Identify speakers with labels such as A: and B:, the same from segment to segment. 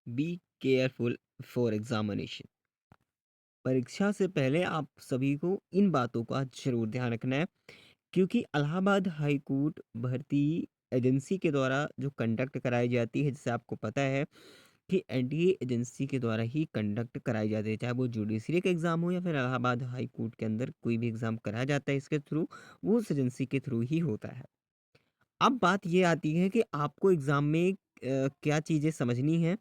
A: Be careful for examination. परीक्षा से पहले आप सभी को इन बातों का ज़रूर ध्यान रखना है, क्योंकि इलाहाबाद हाई कोर्ट भर्ती एजेंसी के द्वारा जो कंडक्ट कराई जाती है, जैसे आपको पता है कि एनटीए एजेंसी के द्वारा ही कंडक्ट कराई जाती है, चाहे वो जुडिशरी का एग्ज़ाम हो या फिर इलाहाबाद हाई कोर्ट के अंदर कोई भी एग्ज़ाम कराया जाता है इसके थ्रू, वो उस एजेंसी के थ्रू ही होता है। अब बात ये आती है कि आपको एग्ज़ाम में क्या चीज़ें समझनी हैं,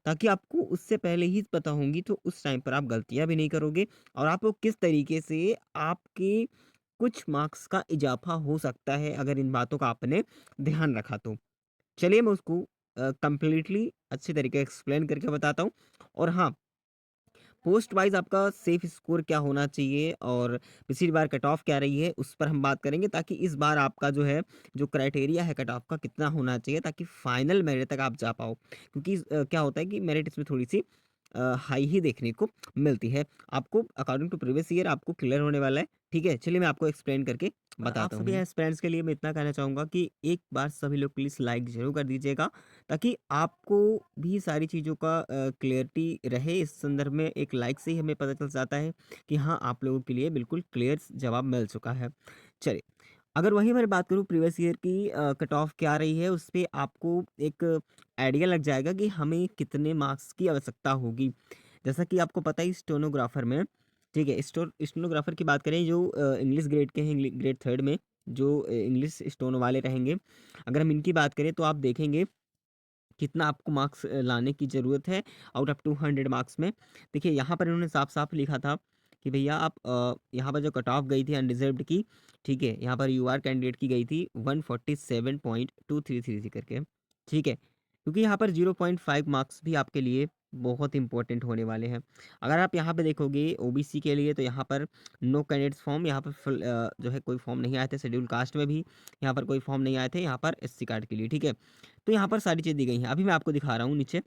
A: ताकि आपको उससे पहले ही पता होंगी, तो उस टाइम पर आप गलतियाँ भी नहीं करोगे और आपको किस तरीके से आपके कुछ मार्क्स का इज़ाफ़ा हो सकता है, अगर इन बातों का आपने ध्यान रखा तो। चलिए मैं उसको कंप्लीटली अच्छे तरीके से एक्सप्लेन करके बताता हूँ। और हाँ, पोस्ट वाइज़ आपका सेफ स्कोर क्या होना चाहिए और पिछली बार कट ऑफ क्या रही है, उस पर हम बात करेंगे, ताकि इस बार आपका जो है, जो क्राइटेरिया है कट ऑफ का कितना होना चाहिए, ताकि फाइनल मेरिट तक आप जा पाओ। क्योंकि क्या होता है कि मेरिट इसमें थोड़ी-सी हाई ही देखने को मिलती है। आपको अकॉर्डिंग टू प्रीवियस ईयर आपको क्लियर होने वाला है, ठीक है? चलिए मैं आपको एक्सप्लेन करके और आप
B: बताता
A: सभी
B: हूँ।
A: एस्पिरेंट्स के लिए मैं इतना कहना चाहूँगा कि एक बार सभी लोग प्लीज़ लाइक ज़रूर कर दीजिएगा, ताकि आपको भी सारी चीज़ों का क्लियरिटी रहे। इस संदर्भ में एक लाइक से ही हमें पता चल जाता है कि हाँ, आप लोगों के लिए बिल्कुल क्लियर जवाब मिल चुका है। चलिए, अगर वहीं मैं बात करूँ प्रीवियस ईयर की कट ऑफ क्या रही है, उस पे आपको एक आइडिया लग जाएगा कि हमें कितने मार्क्स की आवश्यकता होगी। जैसा कि आपको पता है स्टेनोग्राफर में, ठीक है? स्टेनोग्राफर की बात करें जो इंग्लिश ग्रेड के हैं, ग्रेड 3 में जो इंग्लिश स्टेनो वाले रहेंगे, अगर हम इनकी बात करें तो आप देखेंगे कितना आपको मार्क्स लाने की ज़रूरत है आउट ऑफ 200 मार्क्स में। देखिए यहाँ पर इन्होंने साफ-साफ लिखा था कि भैया आप यहाँ पर जो कट ऑफ गई थी अनरिज़र्व्ड की, ठीक है? यहाँ पर यूआर कैंडिडेट की गई थी 147.233 करके, ठीक है? क्योंकि यहाँ पर 0.5 मार्क्स भी आपके लिए बहुत इम्पोर्टेंट होने वाले हैं। अगर आप यहाँ पे देखोगे ओबीसी के लिए, तो यहाँ पर नो कैंडिडेट्स फॉर्म, यहाँ पर जो है कोई फॉर्म नहीं आए थे। शेड्यूल कास्ट में भी यहाँ पर कोई फॉर्म नहीं आए थे, यहाँ पर एससी कार्ड के लिए, ठीक है? तो यहाँ पर सारी चीज़ दी गई हैं। अभी मैं आपको दिखा रहा हूँ नीचे,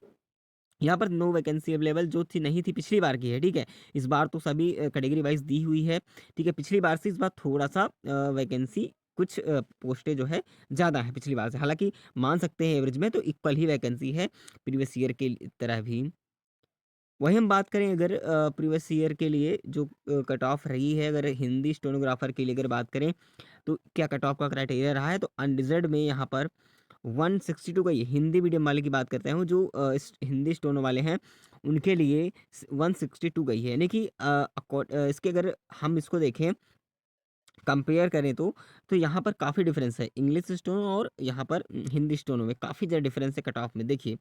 A: यहाँ पर नो वैकेंसी अवेलेबल जो थी नहीं थी पिछली बार की है, ठीक है? इस बार तो सभी कैटेगरी वाइज़ दी हुई है, ठीक है? पिछली बार से इस बार थोड़ा-सा वैकेंसी कुछ पोस्टें जो है ज़्यादा है पिछली बार से। हालाँकि मान सकते हैं एवरेज में तो इक्वल ही वैकेंसी है प्रीवियस ईयर के तरह भी। वहीं हम बात करें अगर प्रीवियस ईयर के लिए जो कट ऑफ रही है, अगर हिंदी स्टेनोग्राफर के लिए अगर बात करें, तो क्या कट ऑफ का क्राइटेरिया रहा है, तो अनरिजर्व्ड में यहाँ पर 162 का, ये हिंदी मीडियम वाले की बात करते हैं जो हिंदी स्टोनो वाले हैं, उनके लिए 162 गई है, यानी कि इसके अगर हम इसको देखें, कंपेयर करें तो यहाँ पर काफ़ी डिफरेंस है इंग्लिश स्टोनो और यहाँ पर हिंदी स्टोनो में काफ़ी ज़्यादा डिफरेंस है कट ऑफ में। देखिए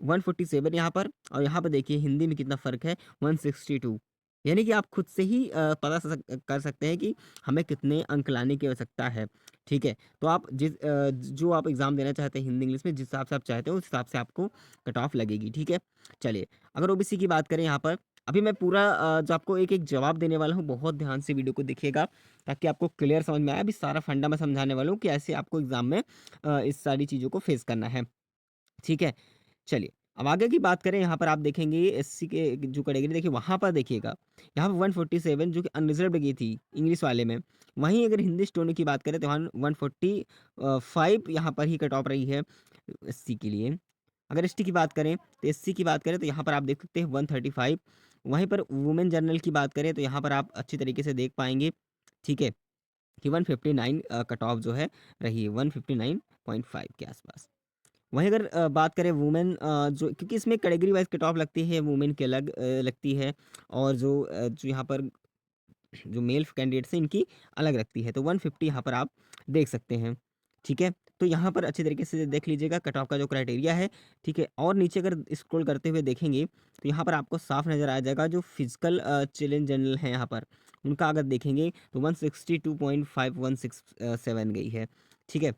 A: 147 यहाँ पर, और यहाँ पर देखिए हिंदी में कितना फ़र्क है, 162। यानी कि आप खुद से ही पता कर सकते हैं कि हमें कितने अंक लाने की आवश्यकता है, ठीक है? तो आप जो आप एग्ज़ाम देना चाहते हैं हिंदी इंग्लिश में, जिस हिसाब से आप चाहते हो उस हिसाब से आपको कट ऑफ लगेगी, ठीक है? चलिए, अगर ओबीसी की बात करें यहाँ पर, अभी मैं पूरा जो आपको एक-एक जवाब देने वाला हूँ, बहुत ध्यान से वीडियो को देखिएगा, ताकि आपको क्लियर समझ में आए। अभी सारा फंडा मैं समझाने वाला हूँ कि ऐसे आपको एग्ज़ाम में इस सारी चीज़ों को फेस करना है, ठीक है? चलिए, अब आगे की बात करें, यहाँ पर आप देखेंगे एससी के जो कैटेगरी देखिए वहाँ पर देखिएगा, यहाँ पर 147 जो कि अनरिज़र्व्ड की थी इंग्लिश वाले में। वहीं अगर हिंदी स्टूडेंट की बात करें तो वहाँ 145 यहाँ पर ही कट ऑफ रही है एससी के लिए। अगर एसटी की बात करें, तो एससी की बात करें तो यहाँ पर आप देख सकते हैं 135। वहीं पर वुमेन जनरल की बात करें तो यहाँ पर आप अच्छी तरीके से देख पाएँगे, ठीक है? कि 159 कट ऑफ जो है रही है, 159.5 के आसपास। वहीं अगर बात करें वुमेन जो, क्योंकि इसमें कैटेगरी वाइज़ कट ऑफ लगती है, वुमेन की अलग लगती है, और जो यहाँ पर जो मेल कैंडिडेट्स हैं इनकी अलग लगती है, तो 150 यहाँ पर आप देख सकते हैं, ठीक है? तो यहाँ पर अच्छे तरीके से देख लीजिएगा कट ऑफ का जो क्राइटेरिया है, ठीक है? और नीचे अगर स्क्रॉल करते हुए देखेंगे, तो यहाँ पर आपको साफ नज़र आ जाएगा जो फिजिकल चैलेंज जनरल हैं यहाँ पर, उनका अगर देखेंगे तो 162.5167 गई है, ठीक है?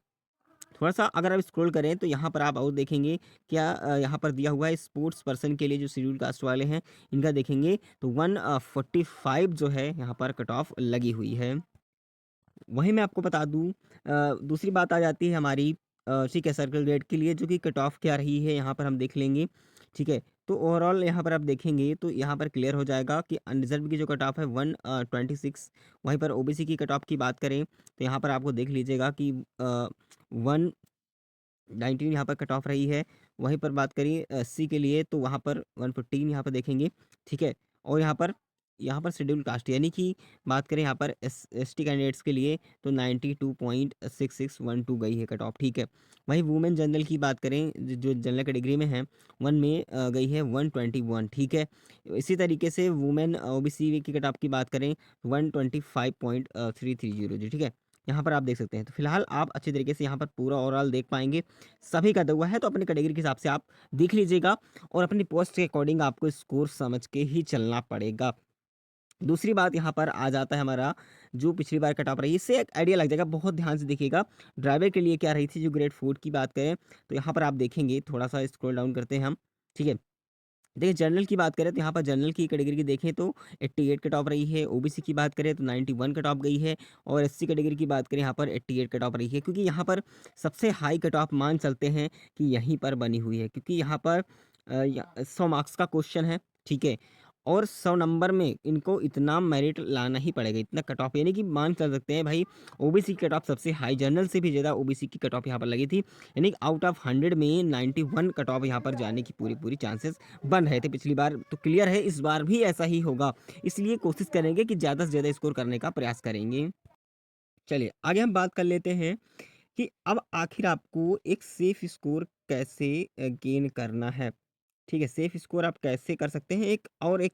A: थोड़ा-सा अगर आप स्क्रॉल करें तो यहाँ पर आप और देखेंगे, क्या यहाँ पर दिया हुआ है स्पोर्ट्स पर्सन के लिए जो शेड्यूल कास्ट वाले हैं, इनका देखेंगे तो 145 जो है यहाँ पर कट ऑफ लगी हुई है। वहीं मैं आपको बता दूँ, दूसरी बात आ जाती है हमारी, ठीक है, सर्कल रेट के लिए जो कि कट ऑफ क्या रही है यहाँ पर हम देख लेंगे, ठीक है? तो ओवरऑल यहाँ पर आप देखेंगे तो यहाँ पर क्लियर हो जाएगा कि अनरिज़र्व्ड की जो कट ऑफ है 126। वहीं पर ओबीसी की कट ऑफ की बात करें तो यहाँ पर आपको देख लीजिएगा कि 119 यहाँ पर कट ऑफ रही है। वहीं पर बात करिए एससी के लिए तो वहाँ पर 115 यहाँ पर देखेंगे, ठीक है? और यहाँ पर शेड्यूल कास्ट यानी कि बात करें यहाँ पर एसटी कैंडिडेट्स के लिए तो 92.6612 गई है कट ऑफ, ठीक है? वहीं वुमेन जनरल की बात करें जो जनरल कैटेगरी में है 1 में गई है 121, ठीक है? इसी तरीके से वुमेन ओबीसी की कट ऑफ की बात करें 125.330 जी, ठीक है? यहाँ पर आप देख सकते हैं। तो फिलहाल आप अच्छी तरीके से यहाँ पर पूरा ओवरऑल देख पाएंगे, सभी का हुआ है तो अपनी कैटेगरी के हिसाब से आप देख लीजिएगा और अपनी पोस्ट के अकॉर्डिंग आपको स्कोर समझ के ही चलना पड़ेगा। दूसरी बात यहाँ पर आ जाता है हमारा जो पिछली बार कट ऑफ रही, इससे एक आइडिया लग जाएगा, बहुत ध्यान से देखिएगा ड्राइवर के लिए क्या रही थी। जो ग्रेड 4 की बात करें तो यहाँ पर आप देखेंगे, थोड़ा सा स्क्रॉल डाउन करते हैं हम, ठीक है? देखिए जनरल की बात करें तो यहाँ पर जनरल की कैटेगरी की देखें तो 88 कट ऑफ रही है, ओबीसी की बात करें तो 91 कट ऑफ गई है और एससी कैटेगरी की बात करें यहाँ पर 88 कट ऑफ रही है, क्योंकि यहाँ पर सबसे हाई कट ऑफ मान चलते हैं कि यहीं पर बनी हुई है, क्योंकि यहाँ पर 100 मार्क्स का क्वेश्चन है, ठीक है? और 100 नंबर में इनको इतना मेरिट लाना ही पड़ेगा, इतना कट ऑफ, यानी कि मान चल सकते हैं भाई ओबीसी की कट ऑफ सबसे हाई, जनरल से भी ज़्यादा ओबीसी की कट ऑफ यहाँ पर लगी थी, यानी आउट ऑफ 100 में 91 कट ऑफ यहाँ पर जाने की पूरी पूरी चांसेस बन रहे थे पिछली बार। तो क्लियर है इस बार भी ऐसा ही होगा, इसलिए कोशिश करेंगे कि ज़्यादा से ज़्यादा स्कोर करने का प्रयास करेंगे। चलिए आगे हम बात कर लेते हैं कि अब आखिर आपको एक सेफ स्कोर कैसे गेन करना है। ठीक है, सेफ स्कोर आप कैसे कर सकते हैं, एक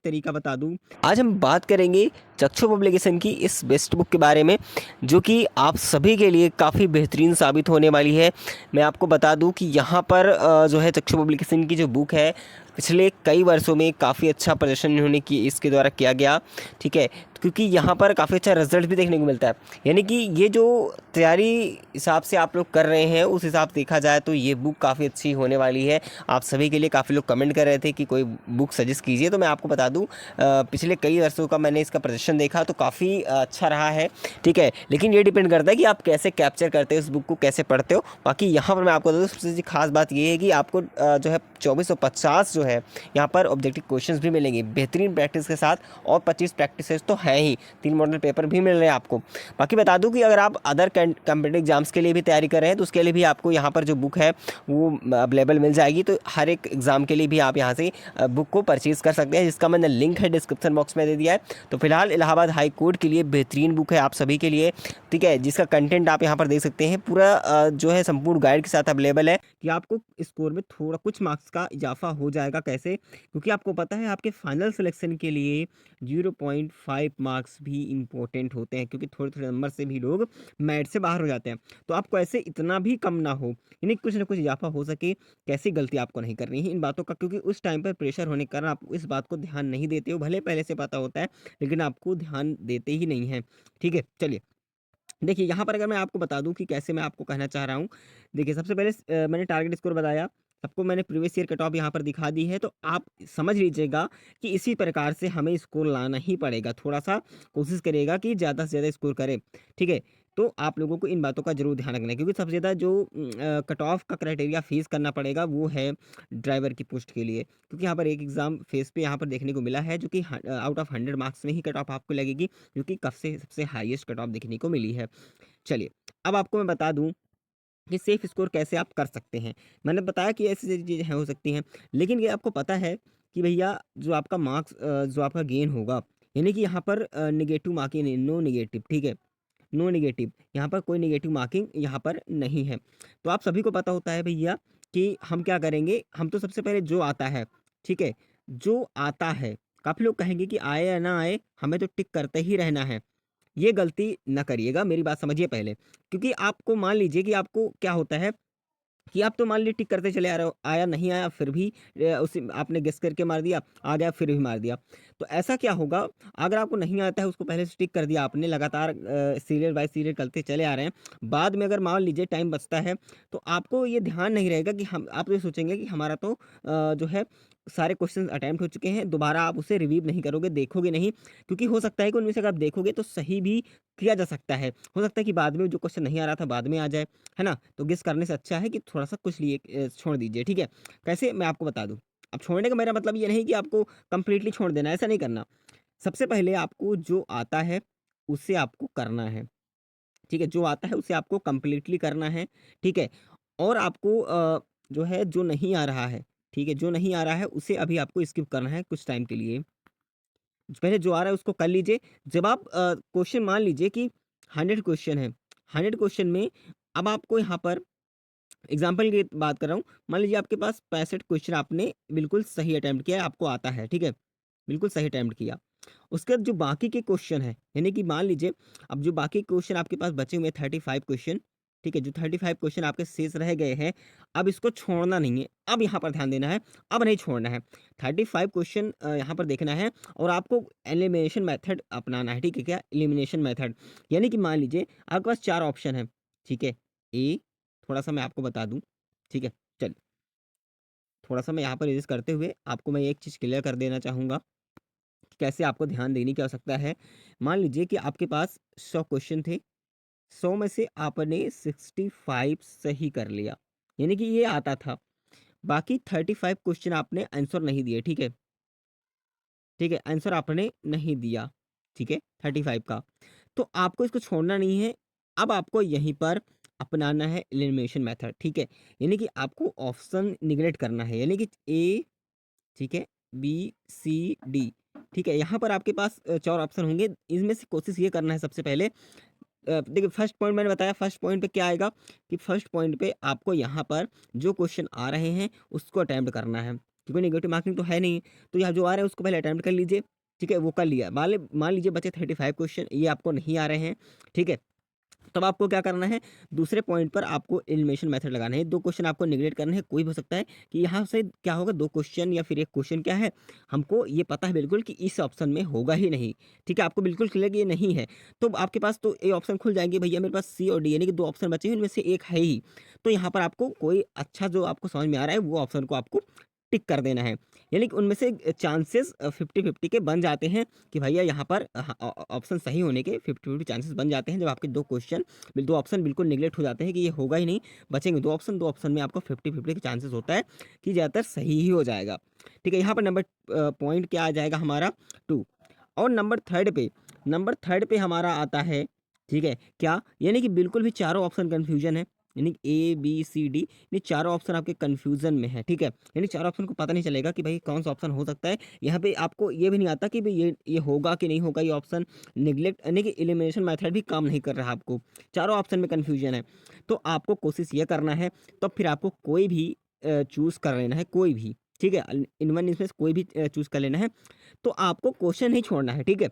A: तरीका बता दूं। आज हम बात करेंगे चक्षु पब्लिकेशन की इस बेस्ट बुक के बारे में, जो कि आप सभी के लिए काफ़ी बेहतरीन साबित होने वाली है। मैं आपको बता दूं कि यहाँ पर जो है चक्षु पब्लिकेशन की जो बुक है, पिछले कई वर्षों में काफ़ी अच्छा प्रदर्शन इन्होंने की इसके द्वारा किया गया, ठीक है? क्योंकि यहाँ पर काफ़ी अच्छा रिजल्ट भी देखने को मिलता है, यानी कि ये जो तैयारी हिसाब से आप लोग कर रहे हैं उस हिसाब से देखा जाए तो ये बुक काफ़ी अच्छी होने वाली है आप सभी के लिए। काफ़ी लोग कमेंट कर रहे थे कि कोई बुक सजेस्ट कीजिए, तो मैं आपको बता दूं पिछले कई वर्षों का मैंने इसका प्रदर्शन देखा तो काफ़ी अच्छा रहा है, ठीक है? लेकिन ये डिपेंड करता है कि आप कैसे कैप्चर करते हो उस बुक को, कैसे पढ़ते हो। बाकी यहाँ पर मैं आपको बता दूँ सबसे खास बात ये है कि आपको जो है 2450 जो है यहाँ पर ऑब्जेक्टिव क्वेश्चंस भी मिलेंगे बेहतरीन प्रैक्टिस के साथ, और 25 प्रैक्टिसेस तो है ही, 3 मॉडल पेपर भी मिल रहे हैं आपको। बाकी बता दूं कि अगर आप अदर कॉम्पिटिटिव एग्जाम्स के लिए भी तैयारी कर रहे हैं तो उसके लिए भी आपको यहाँ पर जो बुक है वो अवेलेबल मिल जाएगी। तो हर एक एग्ज़ाम के लिए भी आप यहाँ से बुक को परचेज़ कर सकते हैं, जिसका मैंने लिंक है डिस्क्रिप्शन बॉक्स में दे दिया है। तो फिलहाल इलाहाबाद हाई कोर्ट के लिए बेहतरीन बुक है आप सभी के लिए, ठीक है? जिसका कंटेंट आप यहाँ पर देख सकते हैं, पूरा जो है संपूर्ण गाइड के साथ अवेलेबल है कि आपको स्कोर में थोड़ा कुछ मार्क्स का इजाफा हो जाएगा। कैसे? क्योंकि आपको पता है आपके फाइनल सिलेक्शन के लिए 0.5 मार्क्स भी इम्पोर्टेंट होते हैं, क्योंकि थोड़े थोड़े नंबर से भी लोग मैट से बाहर हो जाते हैं। तो आपको ऐसे इतना भी कम ना हो, यानी कुछ ना कुछ इजाफा हो सके, कैसी गलती आपको नहीं करनी है इन बातों का, क्योंकि उस टाइम पर प्रेशर होने के कारण आप इस बात को ध्यान नहीं देते हो, भले पहले से पता होता है लेकिन आपको ध्यान देते ही नहीं है, ठीक है? चलिए देखिए यहाँ पर अगर मैं आपको बता दूं कि कैसे मैं आपको कहना चाह रहा हूँ। देखिए सबसे पहले मैंने टारगेट स्कोर बताया, सबको मैंने प्रीवियस ईयर कट ऑफ यहाँ पर दिखा दी है, तो आप समझ लीजिएगा कि इसी प्रकार से हमें स्कोर लाना ही पड़ेगा। थोड़ा सा कोशिश करिएगा कि ज़्यादा से ज़्यादा स्कोर करें, ठीक है? तो आप लोगों को इन बातों का जरूर ध्यान रखना है, क्योंकि सबसे ज़्यादा जो कट ऑफ का क्राइटेरिया फेस करना पड़ेगा वो है ड्राइवर की पोस्ट के लिए, क्योंकि यहाँ पर एक एग्जाम फेस पे यहाँ पर देखने को मिला है जो कि आउट ऑफ 100 मार्क्स में ही कट ऑफ आपको लगेगी, जो कि कब से सबसे हाईएस्ट कट ऑफ देखने को मिली है। चलिए, अब आपको मैं बता दूँ कि सेफ स्कोर कैसे आप कर सकते हैं। मैंने बताया कि ऐसी-ऐसी चीज़ें हो सकती हैं, लेकिन ये आपको पता है कि भैया जो आपका मार्क्स जो आपका गेन होगा, यानी कि यहाँ पर नेगेटिव मार्किंग नहीं, नो नेगेटिव, ठीक है? नो नेगेटिव, यहाँ पर कोई नेगेटिव मार्किंग यहाँ पर नहीं है। तो आप सभी को पता होता है भैया कि हम क्या करेंगे, हम तो सबसे पहले जो आता है, ठीक है? जो आता है, काफ़ी लोग कहेंगे कि आए या ना आए, हमें तो टिक करते ही रहना है। ये गलती ना करिएगा, मेरी बात समझिए पहले। क्योंकि आपको मान लीजिए कि आपको क्या होता है कि आप तो मान लीजिए टिक करते चले आ रहे हो, आया नहीं आया फिर भी उसी आपने गेस करके मार दिया, आ गया फिर भी मार दिया। तो ऐसा क्या होगा, अगर आपको नहीं आता है उसको पहले से टिक कर दिया आपने, लगातार सीरियल बाय सीरियल करते चले आ रहे हैं, बाद में अगर मान लीजिए टाइम बचता है, तो आपको ये ध्यान नहीं रहेगा कि हम आप ये सोचेंगे कि हमारा तो जो है सारे क्वेश्चंस अटेम्प्ट हो चुके हैं, दोबारा आप उसे रिवीव नहीं करोगे, देखोगे नहीं, क्योंकि हो सकता है कि उनमें से अगर आप देखोगे तो सही भी किया जा सकता है। हो सकता है कि बाद में जो क्वेश्चन नहीं आ रहा था बाद में आ जाए, है ना? तो गेस करने से अच्छा है कि थोड़ा-सा कुछ लिए छोड़ दीजिए, ठीक है? कैसे मैं आपको बता दूँ। अब छोड़ने का मेरा मतलब ये नहीं कि आपको कंप्लीटली छोड़ देना है, ऐसा नहीं करना। सबसे पहले आपको जो आता है, उसे आपको करना है, ठीक है? जो आता है उसे आपको कंप्लीटली करना है, ठीक है? और आपको जो है जो नहीं आ रहा है, ठीक है, जो नहीं आ रहा है उसे अभी आपको स्किप करना है कुछ टाइम के लिए। पहले जो आ रहा है उसको कर लीजिए। जब आप क्वेश्चन मान लीजिए कि 100 क्वेश्चन है, 100 क्वेश्चन में अब आपको यहाँ पर एग्जाम्पल की बात कर रहा हूँ, मान लीजिए आपके पास 65 क्वेश्चन आपने बिल्कुल सही अटेम्प्ट किया है, आपको आता है, ठीक है? बिल्कुल सही अटेम्प्ट किया। उसके बाद जो बाकी के क्वेश्चन हैं, यानी कि मान लीजिए अब जो बाकी क्वेश्चन आपके पास बचे हुए हैं 35 क्वेश्चन, ठीक है? जो 35 क्वेश्चन आपके शेष रह गए हैं, अब इसको छोड़ना नहीं है, अब यहाँ पर ध्यान देना है, अब नहीं छोड़ना है। 35 क्वेश्चन यहाँ पर देखना है और आपको एलिमिनेशन मेथड अपनाना है, ठीक है? क्या? Elimination method. यानी कि मान लीजिए आपके पास 4 ऑप्शन हैं, ठीक है? ए थोड़ा-सा मैं आपको बता दूँ, ठीक है? चलिए, थोड़ा-सा मैं यहाँ पर इरेज़ करते हुए आपको मैं एक चीज़ क्लियर कर देना चाहूँगा कि कैसे आपको ध्यान देने की आवश्यकता है। मान लीजिए कि आपके पास 100 क्वेश्चन थे, 100 में से आपने 65 सही कर लिया, यानी कि ये आता था। बाकी 35 क्वेश्चन आपने आंसर नहीं दिए, ठीक है? ठीक है, आंसर आपने नहीं दिया, ठीक है? 35 का। तो आपको इसको छोड़ना नहीं है, अब आपको यहीं पर अपनाना है एलिमिनेशन मेथड, ठीक है? यानी कि आपको ऑप्शन नेगलेक्ट करना है, यानी कि ए, ठीक है, बी, सी, डी, ठीक है? यहाँ पर आपके पास 4 ऑप्शन होंगे, इनमें से कोशिश ये करना है सबसे पहले देखिए फर्स्ट पॉइंट मैंने बताया, फर्स्ट पॉइंट पे क्या आएगा कि फर्स्ट पॉइंट पे आपको यहाँ पर जो क्वेश्चन आ रहे हैं उसको अटेम्प्ट करना है, क्योंकि नेगेटिव मार्किंग तो है नहीं, तो यहाँ जो आ रहा है उसको पहले अटेम्प्ट कर लीजिए, ठीक है? वो कर लिया, मान लीजिए बचे 35 क्वेश्चन ये आपको नहीं आ रहे हैं, ठीक है? तब आपको क्या करना है, दूसरे पॉइंट पर आपको एलिमिनेशन मेथड लगाना है। 2 क्वेश्चन आपको नेगलेक्ट करने हैं, कोई भी हो सकता है कि यहाँ से क्या होगा 2 क्वेश्चन या फिर 1 क्वेश्चन क्या है, हमको ये पता है बिल्कुल कि इस ऑप्शन में होगा ही नहीं, ठीक है? आपको बिल्कुल क्लियर कि ये नहीं है, तो आपके पास तो ये ऑप्शन खुल जाएँगे भैया मेरे पास सी और डी यानी कि 2 ऑप्शन बचे हैं, इनमें से एक है ही। तो यहाँ पर आपको कोई अच्छा जो आपको समझ में आ रहा है वो ऑप्शन को आपको टिक कर देना है। यानी कि उनमें से चांसेस 50-50 के बन जाते हैं कि भैया यहाँ पर ऑप्शन सही होने के 50-50 चांसेस बन जाते हैं जब आपके 2 ऑप्शन बिल्कुल नेगलेक्ट हो जाते हैं कि ये होगा ही नहीं, बचेंगे 2 ऑप्शन में आपको 50-50 के चांसेस होता है कि ज़्यादातर सही ही हो जाएगा। ठीक है, यहाँ पर नंबर पॉइंट क्या आ जाएगा हमारा 2 और नंबर थर्ड पे हमारा आता है, ठीक है, क्या? यानी कि बिल्कुल भी चारों ऑप्शन कन्फ्यूज़न है, यानी ए, बी, सी, डी ये चारों ऑप्शन आपके कन्फ्यूज़न में है, ठीक है? यानी चारों ऑप्शन को पता नहीं चलेगा कि भाई कौन-सा ऑप्शन हो सकता है। यहाँ पे आपको ये भी नहीं आता कि भई ये होगा कि नहीं होगा ये ऑप्शन नेगलेक्ट यानी कि एलिमिनेशन मेथड भी काम नहीं कर रहा आपको। चारों ऑप्शन में कन्फ्यूज़न है। तो आपको कोशिश ये करना है तो फिर आपको कोई भी चूज़ कर लेना है, कोई भी, ठीक है? इन वन इसमें से कोई भी चूज़ कर लेना है। तो आपको क्वेश्चन नहीं छोड़ना है, ठीक है?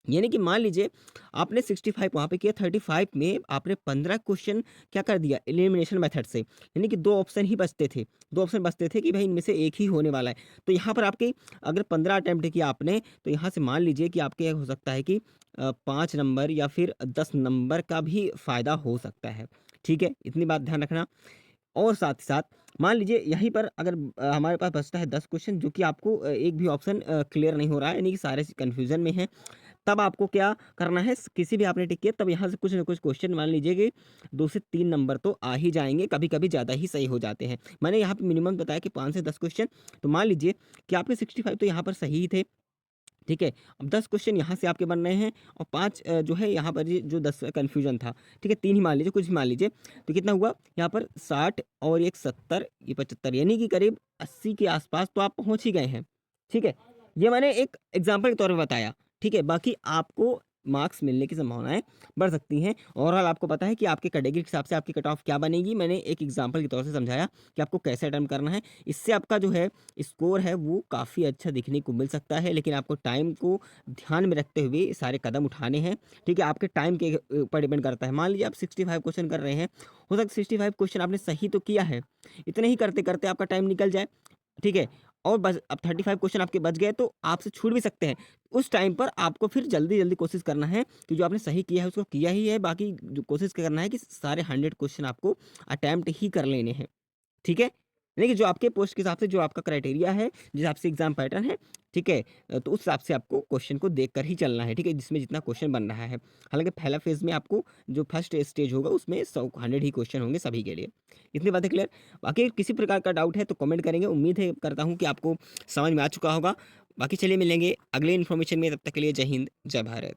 A: यानी कि मान लीजिए आपने 65 वहाँ पे किया 35 में आपने 15 क्वेश्चन क्या कर दिया एलिमिनेशन मेथड से यानी कि 2 ऑप्शन ही बचते थे 2 ऑप्शन बचते थे कि भाई इनमें से एक ही होने वाला है तो यहाँ पर आपके अगर 15 अटेम्प्ट किया आपने तो यहाँ से मान लीजिए कि आपके हो सकता है कि 5 नंबर या फिर 10 नंबर का भी फ़ायदा हो सकता है ठीक है इतनी बात ध्यान रखना और साथ ही साथ मान लीजिए यहीं पर अगर हमारे पास बचता है 10 क्वेश्चन जो कि आपको एक भी ऑप्शन क्लियर नहीं हो रहा है यानी कि सारे कन्फ्यूजन में हैं तब आपको क्या करना है किसी भी आपने टिक किया तब यहाँ से कुछ ना कुछ क्वेश्चन मान लीजिए कि 2 से 3 नंबर तो आ ही जाएँगे, कभी-कभी ज़्यादा ही सही हो जाते हैं। मैंने यहाँ पे मिनिमम बताया कि 5 से 10 क्वेश्चन तो मान लीजिए कि आपके 65 तो यहाँ पर सही ही थे, ठीक है? अब 10 क्वेश्चन यहाँ से आपके बन रहे हैं और 5 जो है यहाँ पर ये जो 10 कन्फ्यूजन था, ठीक है? 3 ही मान लीजिए, कुछ भी मान लीजिए, तो कितना हुआ? यहाँ पर 60 और एक 70 ये 75 यानी कि करीब 80 के आस-पास तो आप पहुँच ही गए हैं, ठीक है? ये मैंने एक एग्ज़ाम्पल के तौर पे बताया, ठीक है? बाकी आपको मार्क्स मिलने की संभावनाएँ बढ़ सकती हैं। ओवरऑल आपको पता है कि आपके कैटेगरी के हिसाब से आपकी कट ऑफ क्या बनेगी। मैंने एक एग्ज़ाम्पल के तौर से समझाया कि आपको कैसे अटेम्प्ट करना है। इससे आपका जो है स्कोर है वो काफ़ी अच्छा दिखने को मिल सकता है, लेकिन आपको टाइम को ध्यान में रखते हुए सारे कदम उठाने हैं, ठीक है? आपके टाइम के ऊपर डिपेंड करता है। मान लीजिए आप 65 क्वेश्चन कर रहे हैं, हो सकता है 65 क्वेश्चन आपने सही तो किया है, इतने ही करते-करते आपका टाइम निकल जाए, ठीक है? और बस अब 35 क्वेश्चन आपके बच गए तो आपसे छूट भी सकते हैं। उस टाइम पर आपको फिर जल्दी-जल्दी कोशिश करना है कि जो आपने सही किया है उसको किया ही है, बाकी जो कोशिश करना है कि सारे 100 क्वेश्चन आपको अटेम्प्ट ही कर लेने हैं। ठीक है? यानी कि जो आपके पोस्ट के हिसाब से जो आपका क्राइटेरिया है, जिस हिसाब से एग्ज़ाम पैटर्न है, ठीक है? तो उस हिसाब से आपको क्वेश्चन को देख कर ही चलना है, ठीक है? जिसमें जितना क्वेश्चन बन रहा है। हालाँकि पहला फ़ेज़ में आपको जो फर्स्ट स्टेज होगा उसमें 100 ही क्वेश्चन होंगे सभी के लिए। इतनी बातें क्लियर? बाकी किसी प्रकार का डाउट है तो कमेंट करेंगे। उम्मीद है करता हूँ कि आपको समझ में आ चुका होगा। बाकी चलिए मिलेंगे अगले इन्फॉर्मेशन में, तब तक के लिए जय हिंद, जय भारत।